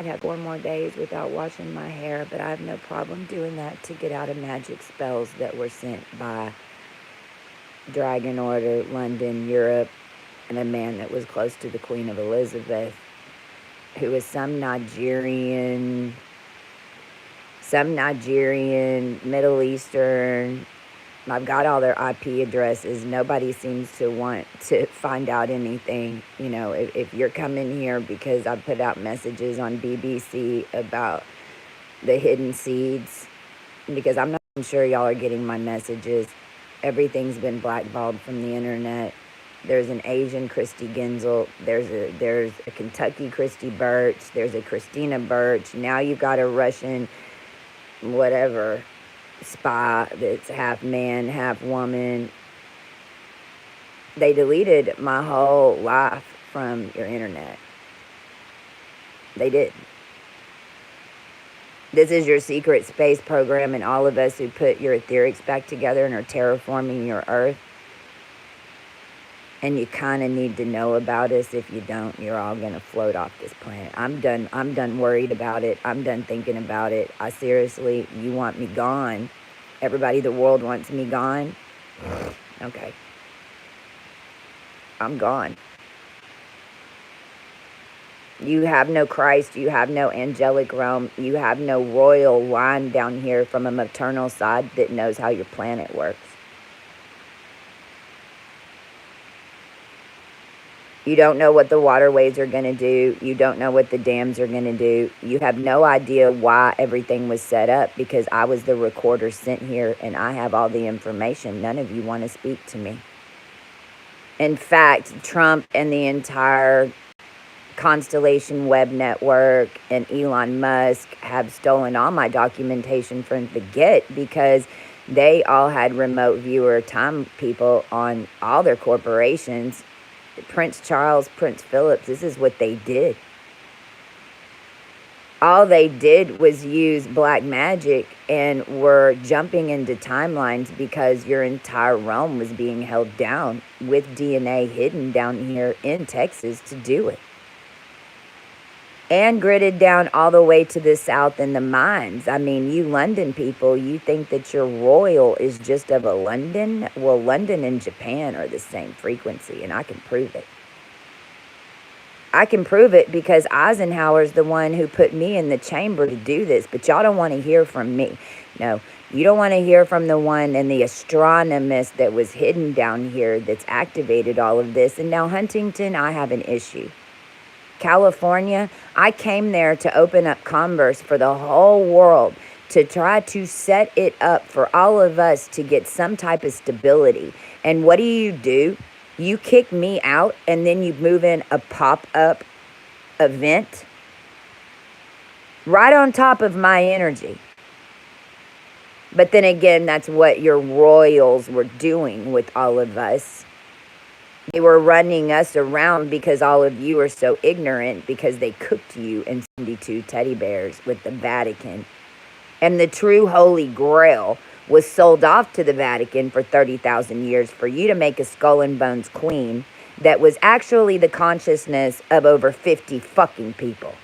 I'd have 4 more days without washing my hair, but I have no problem doing that to get out of magic spells that were sent by Dragon Order, London, Europe, and a man that was close to the Queen of Elizabeth, who was some Nigerian, Middle Eastern. I've got all their IP addresses. Nobody seems to want to find out anything. You know, if you're coming here because I put out messages on BBC about the hidden seeds, because I'm not sure y'all are getting my messages. Everything's been blackballed from the internet. There's an Asian Christy Genzel. There's a Kentucky Christy Birch. There's a Christina Birch. Now you've got a Russian whatever spy that's half man, half woman. They deleted my whole life from your internet. They did. This is your secret space program, and all of us who put your etherics back together and are terraforming your earth. And you kind of need to know about us. If you don't, you're all going to float off this planet. I'm done worried about it. I'm done thinking about it. I seriously, you want me gone. Everybody, the world wants me gone. Okay. I'm gone. You have no Christ. You have no angelic realm. You have no royal line down here from a maternal side that knows how your planet works. You don't know what the waterways are going to do. You don't know what the dams are going to do. You have no idea why everything was set up, because I was the recorder sent here and I have all the information. None of you want to speak to me. In fact, Trump and the entire Constellation Web Network and Elon Musk have stolen all my documentation from the get, because they all had remote viewer time people on all their corporations. Prince Charles, Prince Philip, this is what they did. All they did was use black magic and were jumping into timelines because your entire realm was being held down with DNA hidden down here in Texas to do it. And gridded down all the way to the south in the mines. I mean, you London people, you think that your royal is just of a London? Well, London and Japan are the same frequency, and I can prove it. I can prove it because Eisenhower's the one who put me in the chamber to do this, but y'all don't want to hear from me. No, you don't want to hear from the one and the astronomist that was hidden down here that's activated all of this. And now Huntington, I have an issue. California, I came there to open up commerce for the whole world, to try to set it up for all of us to get some type of stability. And what do? You kick me out and then you move in a pop-up event right on top of my energy. But then again, that's what your royals were doing with all of us. They were running us around because all of you are so ignorant, because they cooked you in 72 teddy bears with the Vatican. And the true Holy Grail was sold off to the Vatican for 30,000 years for you to make a skull and bones queen that was actually the consciousness of over 50 fucking people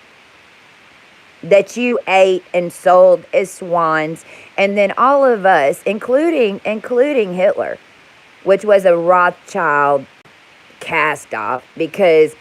that you ate and sold as swans. And then all of us, including Hitler, which was a Rothschild cast off, because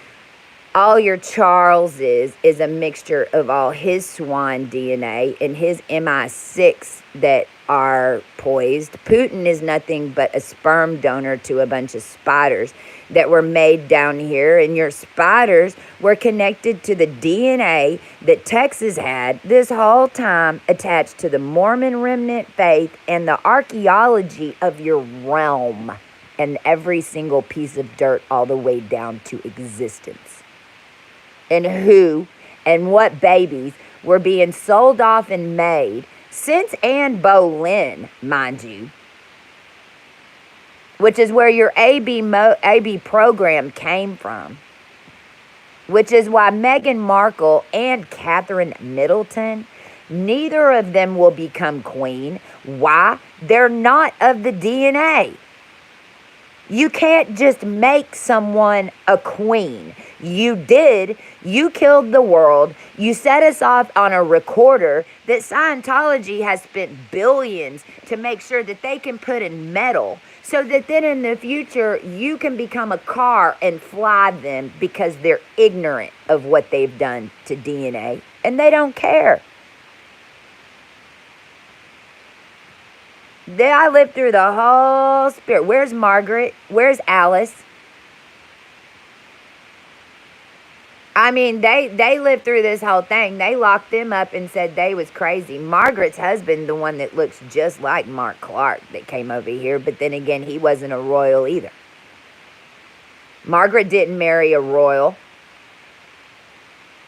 all your Charleses is a mixture of all his swan DNA and his MI6 that are poised. Putin is nothing but a sperm donor to a bunch of spiders that were made down here, and your spiders were connected to the DNA that Texas had this whole time, attached to the Mormon remnant faith and the archaeology of your realm, and every single piece of dirt all the way down to existence. And who and what babies were being sold off and made since Anne Boleyn, mind you, which is where your AB program came from, which is why Meghan Markle and Catherine Middleton, neither of them will become queen. Why? They're not of the DNA. You can't just make someone a queen. You did. You killed the world. You set us off on a recorder that Scientology has spent billions to make sure that they can put in metal so that then in the future you can become a car and fly them because they're ignorant of what they've done to DNA and they don't care. I lived through the whole spirit. Where's Margaret? Where's Alice? I mean, they lived through this whole thing. They locked them up and said they was crazy. Margaret's husband, the one that looks just like Mark Clark that came over here, but then again, he wasn't a royal either. Margaret didn't marry a royal.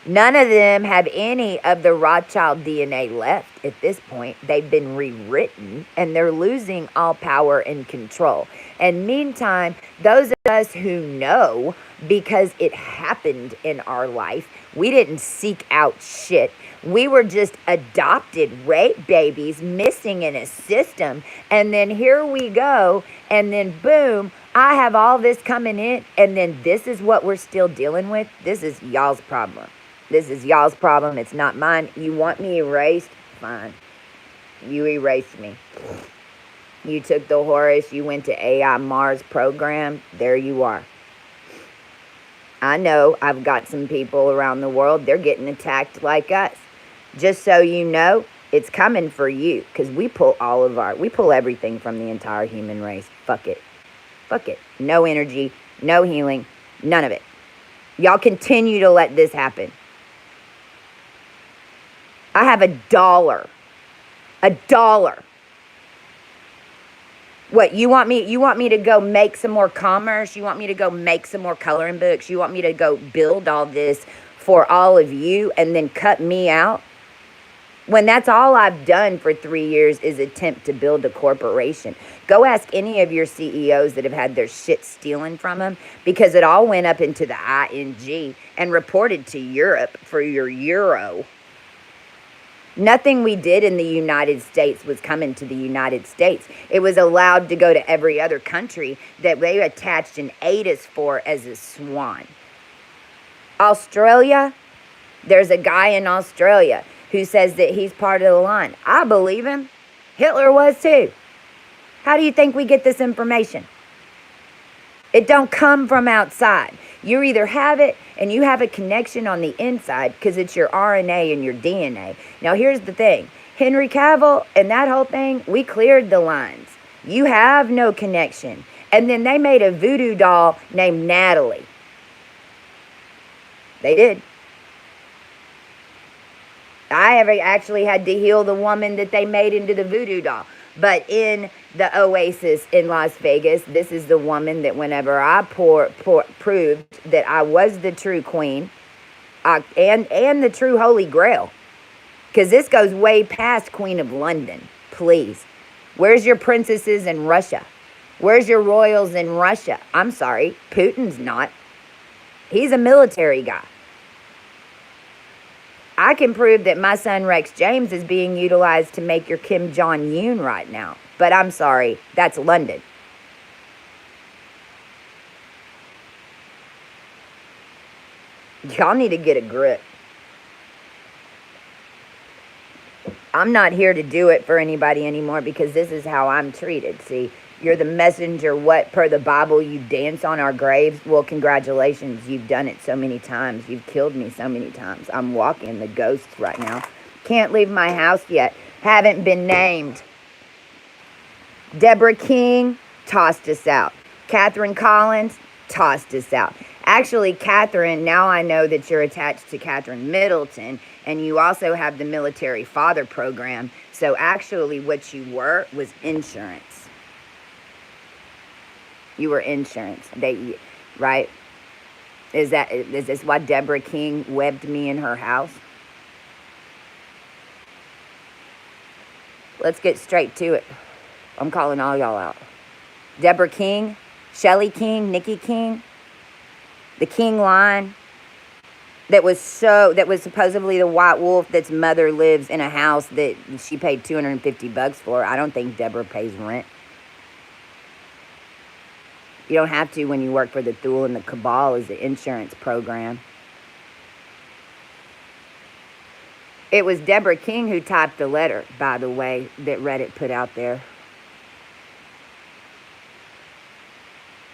None of them have any of the Rothschild DNA left at this point. They've been rewritten and they're losing all power and control. And meantime, those of us who know, because it happened in our life, we didn't seek out shit. We were just adopted rape babies missing in a system. And then here we go. And then boom, I have all this coming in. And then this is what we're still dealing with. This is y'all's problem. This is y'all's problem. It's not mine. You want me erased? Fine. You erased me. You took the Horus. You went to AI Mars program. There you are. I know I've got some people around the world. They're getting attacked like us. Just so you know, it's coming for you. Because we pull everything from the entire human race. Fuck it. Fuck it. No energy. No healing. None of it. Y'all continue to let this happen. I have $1. $1. What, you want me to go make some more commerce? You want me to go make some more coloring books? You want me to go build all this for all of you and then cut me out? When that's all I've done for 3 years is attempt to build a corporation. Go ask any of your CEOs that have had their shit stolen from them, because it all went up into the ING and reported to Europe for your euro. Nothing we did in the United States was coming to the United States. It was allowed to go to every other country that they attached an ATIS for as a swan. Australia, there's a guy in Australia who says that he's part of the line. I believe him. Hitler was too. How do you think we get this information? It don't come from outside. You either have it and you have a connection on the inside because it's your RNA and your DNA. Now, here's the thing. Henry Cavill and that whole thing, we cleared the lines. You have no connection. And then they made a voodoo doll named Natalie. They did. I have actually had to heal the woman that they made into the voodoo doll. But in the Oasis in Las Vegas, this is the woman that whenever I proved that I was the true queen and the true Holy Grail. Because this goes way past Queen of London. Please. Where's your princesses in Russia? Where's your royals in Russia? I'm sorry, Putin's not. He's a military guy. I can prove that my son Rex James is being utilized to make your Kim Jong-un right now. But I'm sorry, that's London. Y'all need to get a grip. I'm not here to do it for anybody anymore because this is how I'm treated. See, you're the messenger, what, per the Bible, you dance on our graves? Well, congratulations, you've done it so many times. You've killed me so many times. I'm walking the ghosts right now. Can't leave my house yet. Haven't been named. Deborah King tossed us out. Catherine Collins tossed us out. Actually, Catherine, now I know that you're attached to Catherine Middleton, and you also have the military father program. So actually what you were was insurance. You were insurance. Right? Is this why Deborah King webbed me in her house? Let's get straight to it. I'm calling all y'all out. Deborah King, Shelley King, Nikki King, the King line that was supposedly the white wolf that's mother lives in a house that she paid $250 for. I don't think Deborah pays rent. You don't have to when you work for the Thule and the Cabal as the insurance program. It was Deborah King who typed the letter, by the way, that Reddit put out there.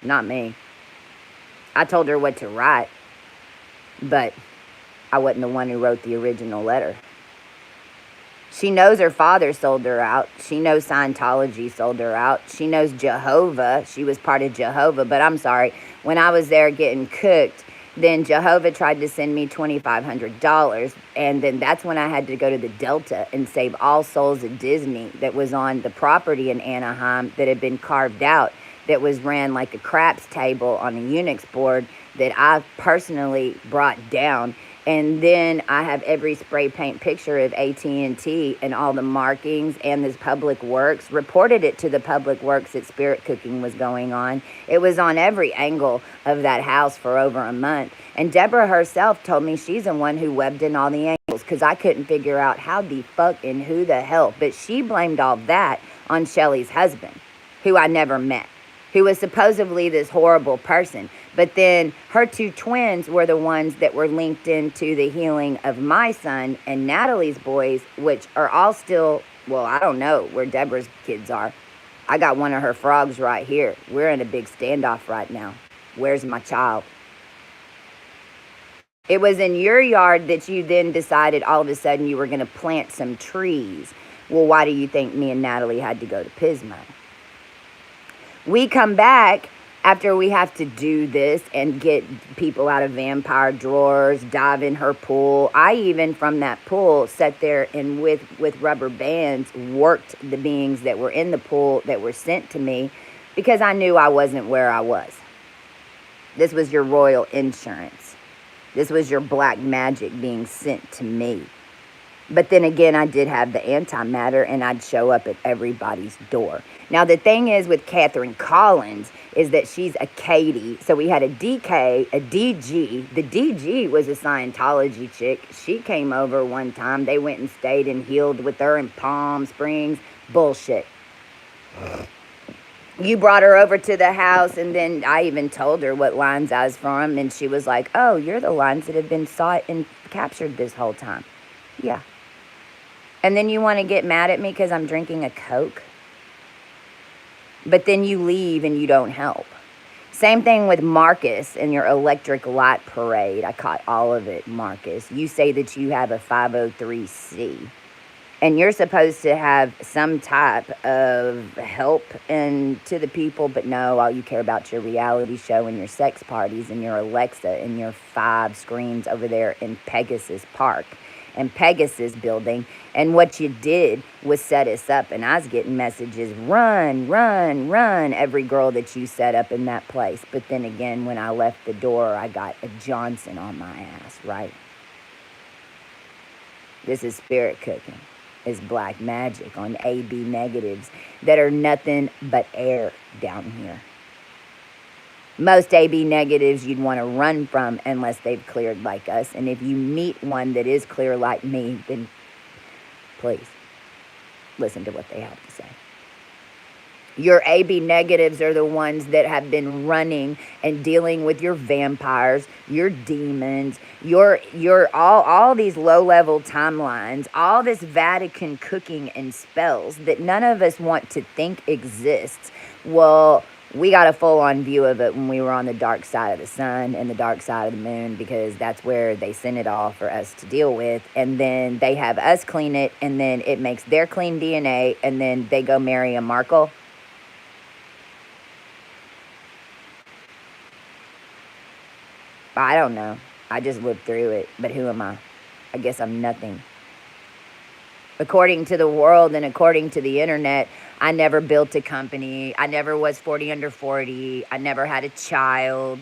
Not me. I told her what to write, but I wasn't the one who wrote the original letter. She knows her father sold her out. She knows Scientology sold her out. She knows Jehovah. She was part of Jehovah. But I'm sorry, when I was there getting cooked, then Jehovah tried to send me $2,500. And then that's when I had to go to the Delta and save All Souls at Disney that was on the property in Anaheim that had been carved out, that was ran like a craps table on a Unix board that I personally brought down. And then I have every spray paint picture of AT&T and all the markings, and this Public Works, reported it to the Public Works that spirit cooking was going on. It was on every angle of that house for over a month. And Deborah herself told me she's the one who webbed in all the angles because I couldn't figure out how the fuck and who the hell. But she blamed all that on Shelly's husband, who I never met, who was supposedly this horrible person. But then her two twins were the ones that were linked into the healing of my son and Natalie's boys, which are all still, well, I don't know where Deborah's kids are. I got one of her frogs right here. We're in a big standoff right now. Where's my child? It was in your yard that you then decided all of a sudden you were going to plant some trees. Well, why do you think me and Natalie had to go to Pismo? We come back after we have to do this and get people out of vampire drawers, dive in her pool. I even, from that pool, sat there and with rubber bands worked the beings that were in the pool that were sent to me because I knew I wasn't where I was. This was your royal insurance. This was your black magic being sent to me. But then again, I did have the antimatter, and I'd show up at everybody's door. Now, the thing is with Catherine Collins is that she's a Katie. So we had a DK, a DG. The DG was a Scientology chick. She came over one time. They went and stayed and healed with her in Palm Springs. Bullshit. You brought her over to the house, and then I even told her what lines I was from, and she was like, oh, you're the lines that have been sought and captured this whole time. Yeah. And then you want to get mad at me because I'm drinking a Coke? But then you leave and you don't help. Same thing with Marcus and your electric light parade. I caught all of it, Marcus. You say that you have a 503c. And you're supposed to have some type of help to the people, but no, all you care about your reality show and your sex parties and your Alexa and your 5 screens over there in Pegasus Park and Pegasus Building. And what you did was set us up, and I was getting messages, run, run, run, every girl that you set up in that place. But then again, when I left the door, I got a Johnson on my ass, right? This is spirit cooking. Is black magic on AB negatives that are nothing but air down here. Most AB negatives you'd want to run from unless they've cleared like us. And if you meet one that is clear like me, then please listen to what they have to say. Your AB negatives are the ones that have been running and dealing with your vampires, your demons, your all these low-level timelines, all this Vatican cooking and spells that none of us want to think exists. Well, we got a full-on view of it when we were on the dark side of the sun and the dark side of the moon, because that's where they send it all for us to deal with. And then they have us clean it, and then it makes their clean DNA, and then they go marry a Markle. I don't know. I just lived through it. But who am I? I guess I'm nothing. According to the world and according to the internet, I never built a company. I never was 40 under 40. I never had a child.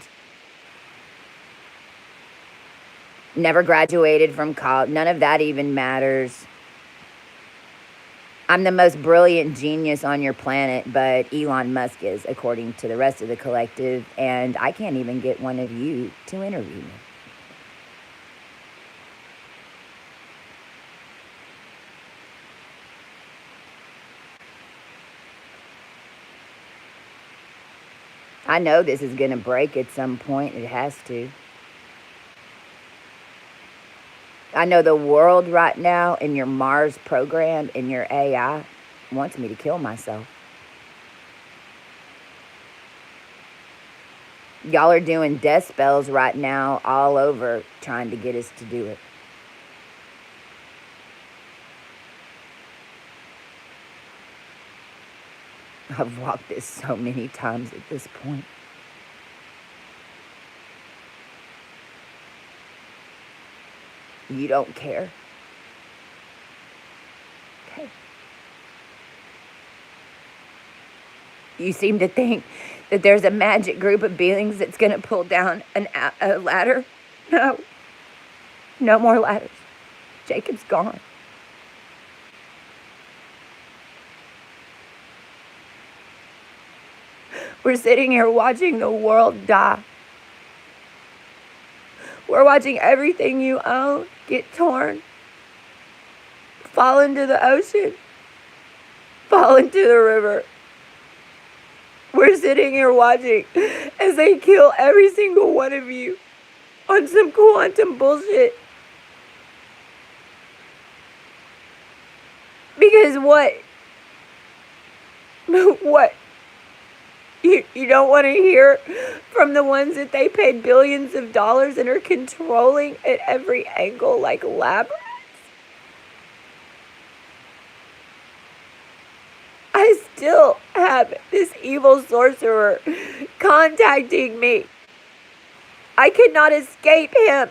Never graduated from college. None of that even matters. I'm the most brilliant genius on your planet, but Elon Musk is, according to the rest of the collective, and I can't even get one of you to interview me. I know this is going to break at some point. It has to. I know the world right now in your Mars program, in your AI, wants me to kill myself. Y'all are doing death spells right now all over trying to get us to do it. I've walked this so many times at this point. You don't care? Okay. You seem to think that there's a magic group of beings that's going to pull down a ladder. No. No more ladders. Jacob's gone. We're sitting here watching the world die. We're watching everything you own get torn, fall into the ocean, fall into the river. We're sitting here watching as they kill every single one of you on some quantum bullshit. Because what? What? You don't want to hear from the ones that they paid billions of dollars and are controlling at every angle like lab rats? I still have this evil sorcerer contacting me. I cannot escape him.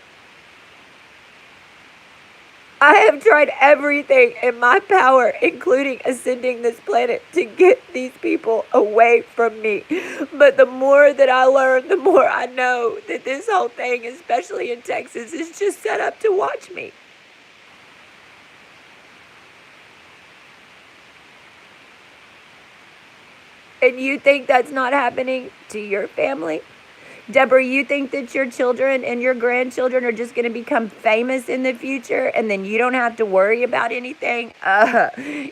I have tried everything in my power, including ascending this planet, to get these people away from me. But the more that I learn, the more I know that this whole thing, especially in Texas, is just set up to watch me. And you think that's not happening to your family? Deborah, you think that your children and your grandchildren are just going to become famous in the future and then you don't have to worry about anything?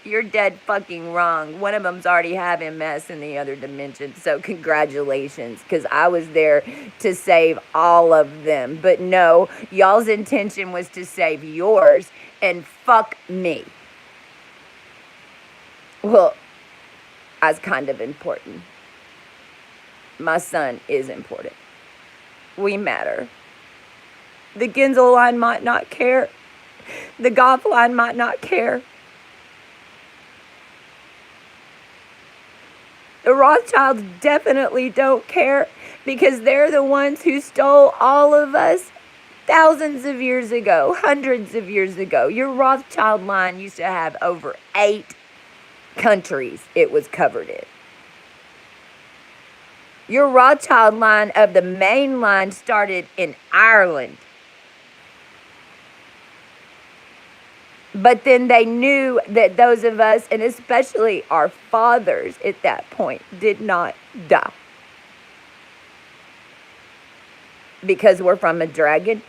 You're dead fucking wrong. One of them's already having MS in the other dimension, so congratulations, because I was there to save all of them. But no, y'all's intention was to save yours, and fuck me. Well, I was kind of important. My son is important. We matter. The Genzel line might not care. The Goff line might not care. The Rothschilds definitely don't care, because they're the ones who stole all of us thousands of years ago, hundreds of years ago. Your Rothschild line used to have over 8 countries it was covered in. Your Rothschild line of the main line started in Ireland. But then they knew that those of us, and especially our fathers at that point, did not die. Because we're from a dragon.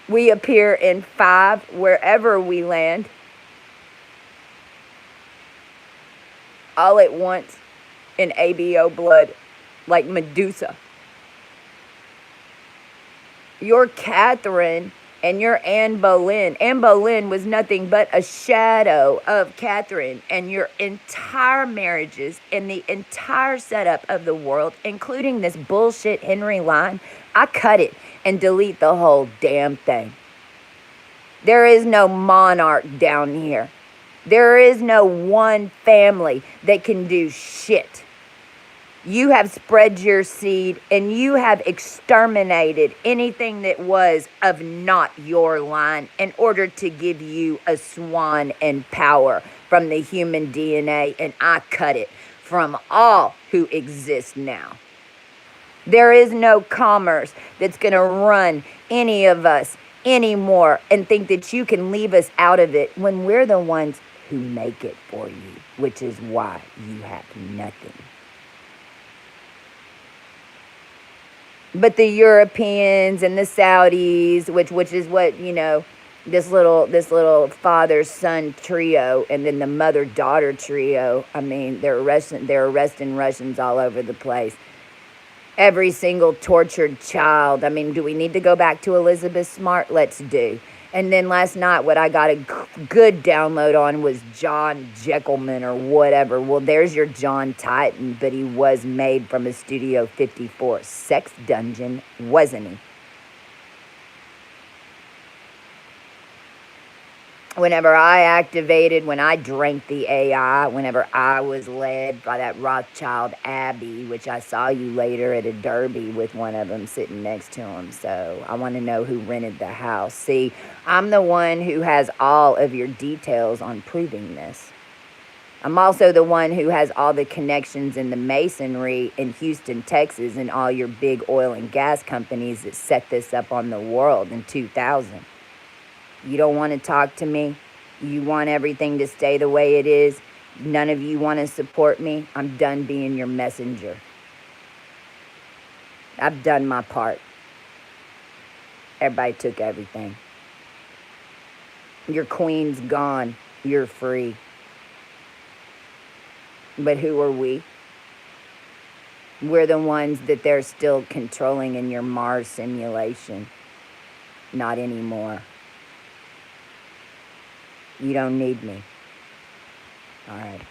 We appear in 5 wherever we land. All at once. In ABO blood, like Medusa. Your Catherine and your Anne Boleyn. Anne Boleyn was nothing but a shadow of Catherine, and your entire marriages and the entire setup of the world, including this bullshit Henry line, I cut it and delete the whole damn thing. There is no monarch down here. There is no one family that can do shit. You have spread your seed and you have exterminated anything that was of not your line in order to give you a swan and power from the human DNA, and I cut it from all who exist now. There is no commerce that's going to run any of us anymore and think that you can leave us out of it when we're the ones who make it for you, which is why you have nothing. But the Europeans and the Saudis, which is what, this little father-son trio, and then the mother-daughter trio. I mean, they're arresting Russians all over the place. Every single tortured child. I mean, do we need to go back to Elizabeth Smart? Let's do. And then last night, what I got a good download on was John Jekyllman or whatever. Well, there's your John Titan, but he was made from a Studio 54 sex dungeon, wasn't he? Whenever when I drank the AI, whenever I was led by that Rothschild Abbey, which I saw you later at a derby with one of them sitting next to him. So I want to know who rented the house. See, I'm the one who has all of your details on proving this. I'm also the one who has all the connections in the masonry in Houston, Texas, and all your big oil and gas companies that set this up on the world in 2000. You don't want to talk to me. You want everything to stay the way it is. None of you want to support me. I'm done being your messenger. I've done my part. Everybody took everything. Your queen's gone. You're free. But who are we? We're the ones that they're still controlling in your Mars simulation. Not anymore. You don't need me. All right.